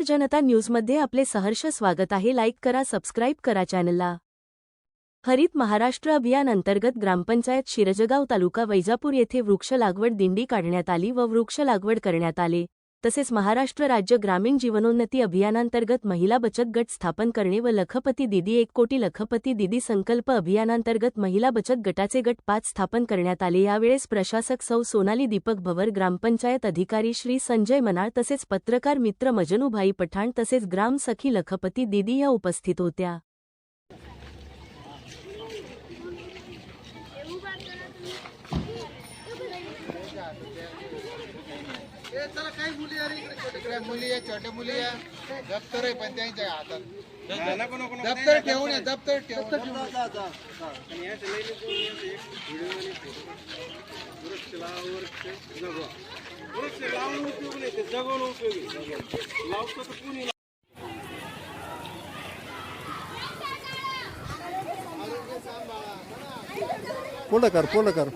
जनता न्यूजमध्ये आपले सहर्ष स्वागत आहे। लाईक करा, सबस्क्राईब करा चॅनलला। हरित महाराष्ट्र अभियान अंतर्गत ग्रामपंचायत शिरजगाव तालुका वैजापूर येथे वृक्ष लागवड दिंडी काढण्यात आली व वृक्ष लागवड करण्यात आले। तसेच महाराष्ट्र राज्य ग्रामीण जीवनोन्नती अभियानांतर्गत महिला बचत गट स्थापन करणे व लखपती दीदी 1 कोटी लखपती दीदी संकल्प अभियानांतर्गत महिला बचत गटाचे गट 5 स्थापन करण्यात आले। यावेळेस प्रशासक सौ सोनाली दीपक भवर, ग्रामपंचायत अधिकारी श्री संजय मनाळ तसेच पत्रकार मित्र मजनूभाई पठाण तसेच ग्राम सखी लखपती दीदी या उपस्थित होत्या। चला काही मुली आहे इकडे मुली आहे, छोट्या मुली आहे, दप्तर आहे पण त्यांच्या हातात दप्तर ठेवून या, दप्तर ठेवून पुढं कर कर